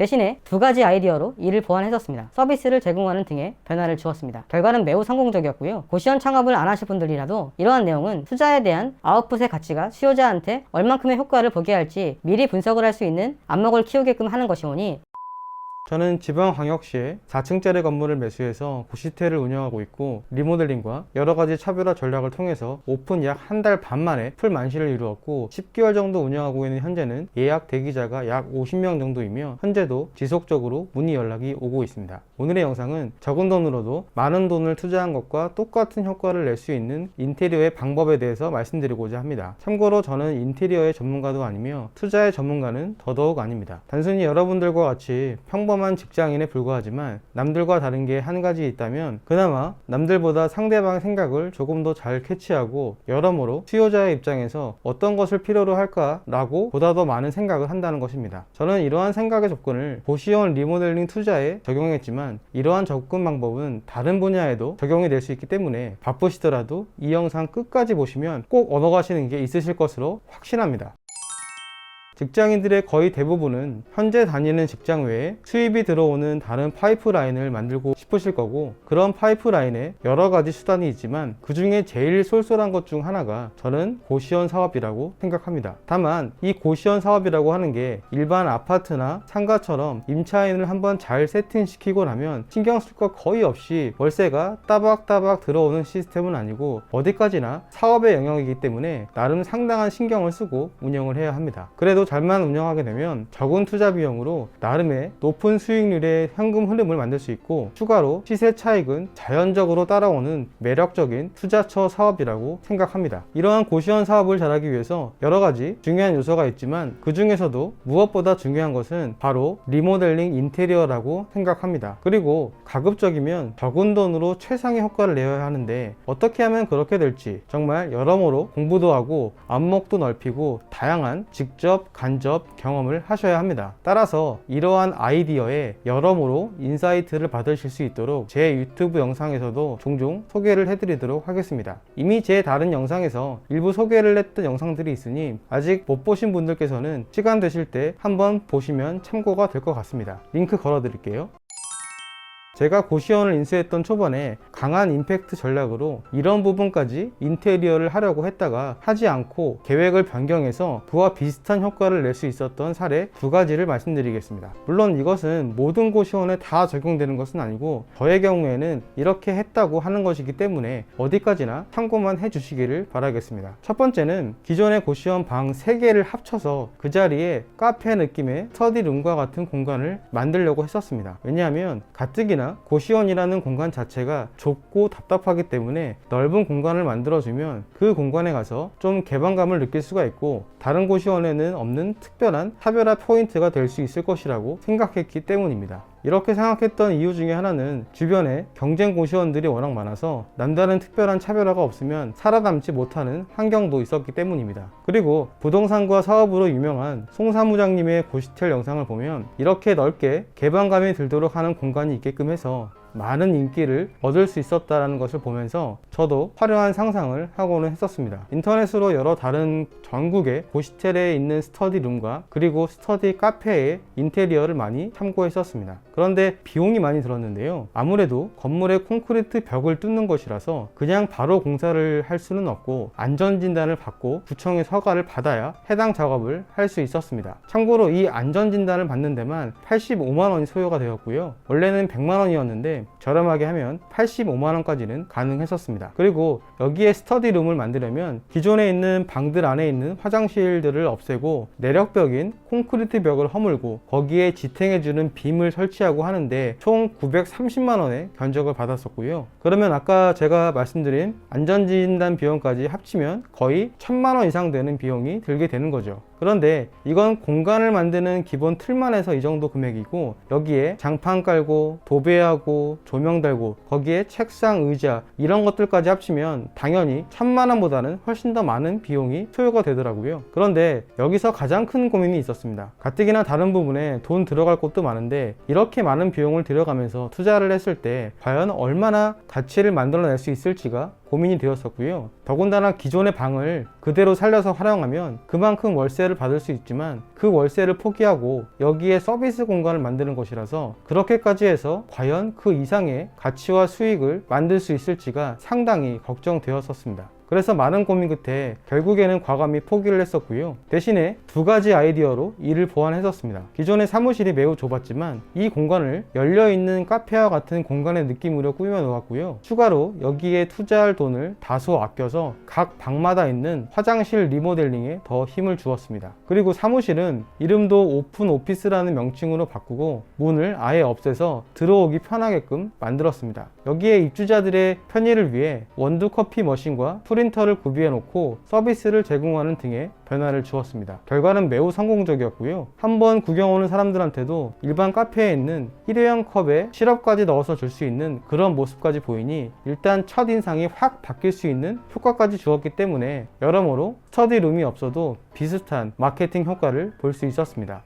대신에 두 가지 아이디어로 이를 보완했었습니다. 서비스를 제공하는 등의 변화를 주었습니다. 결과는 매우 성공적이었고요. 고시원 창업을 안 하실 분들이라도 이러한 내용은 투자에 대한 아웃풋의 가치가 수요자한테 얼만큼의 효과를 보게 할지 미리 분석을 할 수 있는 안목을 키우게끔 하는 것이오니, 저는 지방광역시에 4층짜리 건물을 매수해서 고시텔을 운영하고 있고, 리모델링과 여러가지 차별화 전략을 통해서 오픈 약 한 달 반 만에 풀 만실을 이루었고, 10개월 정도 운영하고 있는 현재는 예약 대기자가 약 50명 정도이며, 현재도 지속적으로 문의 연락이 오고 있습니다. 오늘의 영상은 적은 돈으로도 많은 돈을 투자한 것과 똑같은 효과를 낼 수 있는 인테리어의 방법에 대해서 말씀드리고자 합니다. 참고로 저는 인테리어의 전문가도 아니며 투자의 전문가는 더더욱 아닙니다. 단순히 여러분들과 같이 평범한 직장인에 불과하지만, 남들과 다른 게 한 가지 있다면 그나마 남들보다 상대방의 생각을 조금 더 잘 캐치하고, 여러모로 수요자의 입장에서 어떤 것을 필요로 할까 라고 보다 더 많은 생각을 한다는 것입니다. 저는 이러한 생각의 접근을 고시원 리모델링 투자에 적용했지만, 이러한 접근 방법은 다른 분야에도 적용이 될 수 있기 때문에 바쁘시더라도 이 영상 끝까지 보시면 꼭 얻어가시는 게 있으실 것으로 확신합니다. 직장인들의 거의 대부분은 현재 다니는 직장 외에 수입이 들어오는 다른 파이프라인을 만들고 싶으실 거고, 그런 파이프라인에 여러 가지 수단이 있지만 그 중에 제일 쏠쏠한 것 중 하나가 저는 고시원 사업이라고 생각합니다. 다만 이 고시원 사업이라고 하는 게 일반 아파트나 상가처럼 임차인을 한번 잘 세팅시키고 나면 신경 쓸 것 거의 없이 월세가 따박따박 들어오는 시스템은 아니고, 어디까지나 사업의 영역이기 때문에 나름 상당한 신경을 쓰고 운영을 해야 합니다. 그래도 잘만 운영하게 되면 적은 투자 비용으로 나름의 높은 수익률의 현금 흐름을 만들 수 있고, 추가로 시세 차익은 자연적으로 따라오는 매력적인 투자처 사업이라고 생각합니다. 이러한 고시원 사업을 잘하기 위해서 여러 가지 중요한 요소가 있지만, 그 중에서도 무엇보다 중요한 것은 바로 리모델링 인테리어라고 생각합니다. 그리고 가급적이면 적은 돈으로 최상의 효과를 내야 하는데, 어떻게 하면 그렇게 될지 정말 여러모로 공부도 하고 안목도 넓히고 다양한 직접 간접 경험을 하셔야 합니다. 따라서 이러한 아이디어에 여러모로 인사이트를 받으실 수 있도록 제 유튜브 영상에서도 종종 소개를 해드리도록 하겠습니다. 이미 제 다른 영상에서 일부 소개를 했던 영상들이 있으니 아직 못 보신 분들께서는 시간 되실 때 한번 보시면 참고가 될 것 같습니다. 링크 걸어 드릴게요. 제가 고시원을 인수했던 초반에 강한 임팩트 전략으로 이런 부분까지 인테리어를 하려고 했다가 하지 않고 계획을 변경해서 그와 비슷한 효과를 낼 수 있었던 사례 두 가지를 말씀드리겠습니다. 물론 이것은 모든 고시원에 다 적용되는 것은 아니고, 저의 경우에는 이렇게 했다고 하는 것이기 때문에 어디까지나 참고만 해주시기를 바라겠습니다. 첫 번째는 기존의 고시원 방 3개를 합쳐서 그 자리에 카페 느낌의 스터디룸과 같은 공간을 만들려고 했었습니다. 왜냐하면 가뜩이나 고시원이라는 공간 자체가 좁고 답답하기 때문에 넓은 공간을 만들어주면 그 공간에 가서 좀 개방감을 느낄 수가 있고, 다른 고시원에는 없는 특별한 차별화 포인트가 될 수 있을 것이라고 생각했기 때문입니다. 이렇게 생각했던 이유 중에 하나는 주변에 경쟁 고시원들이 워낙 많아서 남다른 특별한 차별화가 없으면 살아남지 못하는 환경도 있었기 때문입니다. 그리고 부동산과 사업으로 유명한 송 사무장님의 고시텔 영상을 보면 이렇게 넓게 개방감이 들도록 하는 공간이 있게끔 해서 많은 인기를 얻을 수 있었다는 것을 보면서 저도 화려한 상상을 하고는 했었습니다. 인터넷으로 여러 다른 전국의 고시텔에 있는 스터디룸과 그리고 스터디 카페의 인테리어를 많이 참고했었습니다. 그런데 비용이 많이 들었는데요, 아무래도 건물의 콘크리트 벽을 뚫는 것이라서 그냥 바로 공사를 할 수는 없고 안전진단을 받고 구청의 허가를 받아야 해당 작업을 할 수 있었습니다. 참고로 이 안전진단을 받는 데만 85만원이 소요가 되었고요, 원래는 100만원이었는데 저렴하게 하면 85만원까지는 가능했었습니다. 그리고 여기에 스터디룸을 만들려면 기존에 있는 방들 안에 있는 화장실들을 없애고 내력벽인 콘크리트 벽을 허물고 거기에 지탱해주는 빔을 설치하고 하는데 총 930만원의 견적을 받았었고요. 그러면 아까 제가 말씀드린 안전진단 비용까지 합치면 거의 1000만원 이상 되는 비용이 들게 되는 거죠. 그런데 이건 공간을 만드는 기본 틀만 해서 이 정도 금액이고, 여기에 장판 깔고 도배하고 조명 달고 거기에 책상, 의자 이런 것들까지 합치면 당연히 1000만원보다는 훨씬 더 많은 비용이 소요가 되더라고요. 그런데 여기서 가장 큰 고민이 있었습니다. 가뜩이나 다른 부분에 돈 들어갈 곳도 많은데 이렇게 많은 비용을 들여가면서 투자를 했을 때 과연 얼마나 가치를 만들어낼 수 있을지가 고민이 되었었고요. 더군다나 기존의 방을 그대로 살려서 활용하면 그만큼 월세를 받을 수 있지만 그 월세를 포기하고 여기에 서비스 공간을 만드는 것이라서 그렇게까지 해서 과연 그 이상의 가치와 수익을 만들 수 있을지가 상당히 걱정되었었습니다. 그래서 많은 고민 끝에 결국에는 과감히 포기를 했었고요. 대신에 두 가지 아이디어로 이를 보완했었습니다. 기존의 사무실이 매우 좁았지만 이 공간을 열려있는 카페와 같은 공간의 느낌으로 꾸며 놓았고요. 추가로 여기에 투자할 돈을 다소 아껴서 각 방마다 있는 화장실 리모델링에 더 힘을 주었습니다. 그리고 사무실은 이름도 오픈 오피스라는 명칭으로 바꾸고 문을 아예 없애서 들어오기 편하게끔 만들었습니다. 여기에 입주자들의 편의를 위해 원두 커피 머신과 프린터를 구비해 놓고 서비스를 제공하는 등의 변화를 주었습니다. 결과는 매우 성공적이었고요. 한번 구경 오는 사람들한테도 일반 카페에 있는 일회용 컵에 시럽까지 넣어서 줄 수 있는 그런 모습까지 보이니 일단 첫인상이 확 바뀔 수 있는 효과까지 주었기 때문에 여러모로 스터디룸이 없어도 비슷한 마케팅 효과를 볼 수 있었습니다.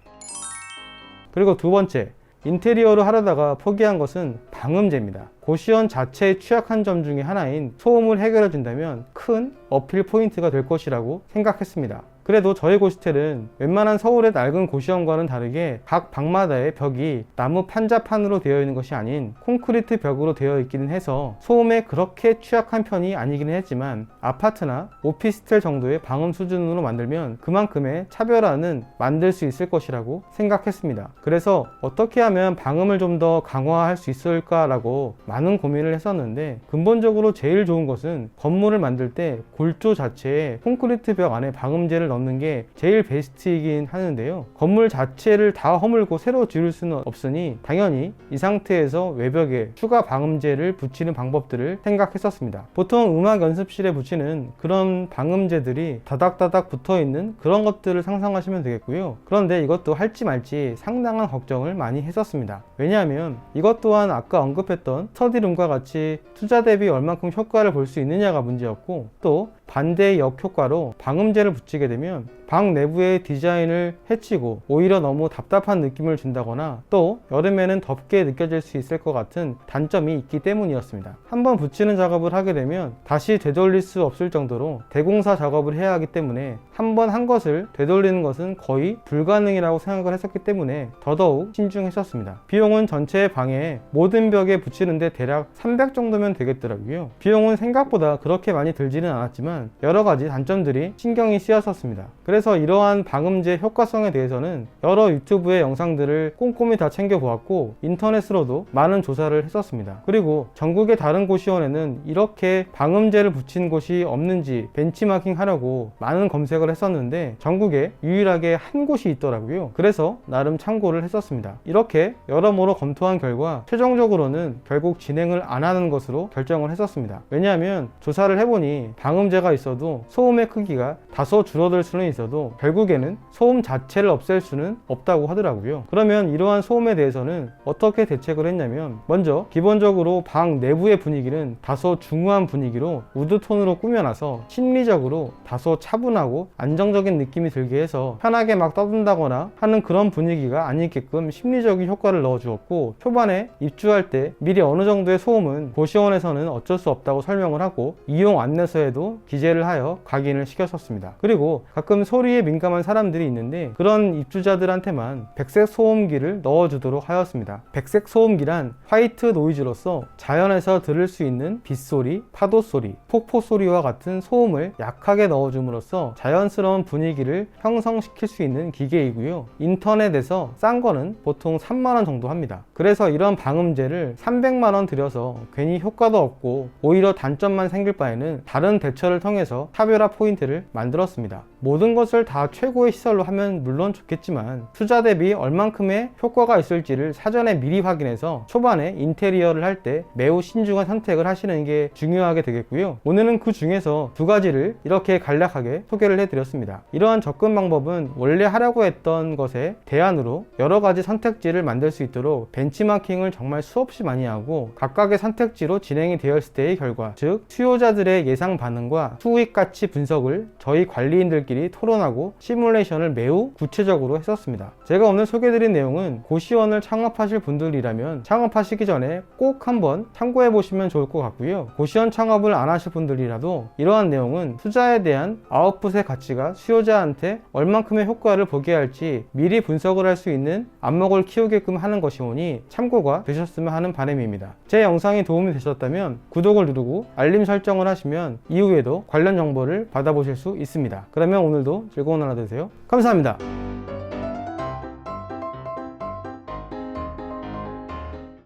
그리고 두 번째, 인테리어로 하려다가 포기한 것은 방음제입니다. 고시원 자체의 취약한 점 중에 하나인 소음을 해결해 준다면 큰 어필 포인트가 될 것이라고 생각했습니다. 그래도 저희 고시텔은 웬만한 서울의 낡은 고시원과는 다르게 각 방마다의 벽이 나무 판자판으로 되어 있는 것이 아닌 콘크리트 벽으로 되어 있기는 해서 소음에 그렇게 취약한 편이 아니기는 했지만 아파트나 오피스텔 정도의 방음 수준으로 만들면 그만큼의 차별화는 만들 수 있을 것이라고 생각했습니다. 그래서 어떻게 하면 방음을 좀 더 강화할 수 있을까라고 많은 고민을 했었는데 근본적으로 제일 좋은 것은 건물을 만들 때 골조 자체에 콘크리트 벽 안에 방음제를 넣는 게 제일 베스트이긴 하는데요. 건물 자체를 다 허물고 새로 지을 수는 없으니 당연히 이 상태에서 외벽에 추가 방음제를 붙이는 방법들을 생각했었습니다. 보통 음악 연습실에 붙이는 그런 방음제들이 다닥다닥 붙어있는 그런 것들을 상상하시면 되겠고요. 그런데 이것도 할지 말지 상당한 걱정을 많이 했었습니다. 왜냐하면 이것 또한 아까 언급했던 스터디룸과 같이 투자 대비 얼만큼 효과를 볼 수 있느냐가 문제였고 또 반대의 역효과로 방음제를 붙이게 되면 방 내부의 디자인을 해치고 오히려 너무 답답한 느낌을 준다거나 또 여름에는 덥게 느껴질 수 있을 것 같은 단점이 있기 때문이었습니다. 한번 붙이는 작업을 하게 되면 다시 되돌릴 수 없을 정도로 대공사 작업을 해야 하기 때문에 한번 한 것을 되돌리는 것은 거의 불가능이라고 생각을 했었기 때문에 더더욱 신중했었습니다. 비용은 전체 방에 모든 벽에 붙이는데 대략 300 정도면 되겠더라고요. 비용은 생각보다 그렇게 많이 들지는 않았지만 여러 가지 단점들이 신경이 쓰였었습니다. 그래서 이러한 방음제 효과성에 대해서는 여러 유튜브의 영상들을 꼼꼼히 다 챙겨보았고 인터넷으로도 많은 조사를 했었습니다. 그리고 전국의 다른 고시원에는 이렇게 방음제를 붙인 곳이 없는지 벤치마킹 하려고 많은 검색을 했었는데 전국에 유일하게 한 곳이 있더라고요. 그래서 나름 참고를 했었습니다. 이렇게 여러모로 검토한 결과 최종적으로는 결국 진행을 안 하는 것으로 결정을 했었습니다. 왜냐하면 조사를 해보니 방음제가 있어도 소음의 크기가 다소 줄어들 수는 있어도 결국에는 소음 자체를 없앨 수는 없다고 하더라고요. 그러면 이러한 소음에 대해서는 어떻게 대책을 했냐면 먼저 기본적으로 방 내부의 분위기는 다소 중후한 분위기로 우드톤으로 꾸며놔서 심리적으로 다소 차분하고 안정적인 느낌이 들게 해서 편하게 막 떠든다거나 하는 그런 분위기가 아니게끔 심리적인 효과를 넣어주었고 초반에 입주할 때 미리 어느 정도의 소음은 고시원에서는 어쩔 수 없다고 설명을 하고 이용 안내서에도 기재를 하여 각인을 시켰었습니다. 그리고 가끔 소리에 민감한 사람들이 있는데 그런 입주자들한테만 백색 소음기를 넣어주도록 하였습니다. 백색 소음기란 화이트 노이즈로서 자연에서 들을 수 있는 빗소리, 파도 소리, 폭포 소리와 같은 소음을 약하게 넣어줌으로써 자연스러운 분위기를 형성시킬 수 있는 기계이고요. 인터넷에서 싼 거는 보통 3만원 정도 합니다. 그래서 이런 방음제를 300만원 들여서 괜히 효과도 없고 오히려 단점만 생길 바에는 다른 대처를 통해서 차별화 포인트를 만들었습니다. 모든 것을 다 최고의 시설로 하면 물론 좋겠지만 투자 대비 얼만큼의 효과가 있을지를 사전에 미리 확인해서 초반에 인테리어를 할 때 매우 신중한 선택을 하시는 게 중요하게 되겠고요. 오늘은 그 중에서 두 가지를 이렇게 간략하게 소개를 해드렸습니다. 이러한 접근 방법은 원래 하려고 했던 것에 대안으로 여러 가지 선택지를 만들 수 있도록 벤치마킹을 정말 수없이 많이 하고 각각의 선택지로 진행이 되었을 때의 결과 즉 수요자들의 예상 반응과 수익 가치 분석을 저희 관리인들끼리 토론 토론하고 시뮬레이션을 매우 구체적으로 했었습니다. 제가 오늘 소개해드린 내용은 고시원을 창업하실 분들이라면 창업하시기 전에 꼭 한번 참고해 보시면 좋을 것 같고요. 고시원 창업을 안 하실 분들이라도 이러한 내용은 투자에 대한 아웃풋의 가치가 수요자한테 얼만큼의 효과를 보게 할지 미리 분석을 할 수 있는 안목을 키우게끔 하는 것이오니 참고가 되셨으면 하는 바람입니다. 제 영상이 도움이 되셨다면 구독을 누르고 알림 설정을 하시면 이후에도 관련 정보를 받아보실 수 있습니다. 그러면 오늘도 즐거운 하루 되세요. 감사합니다.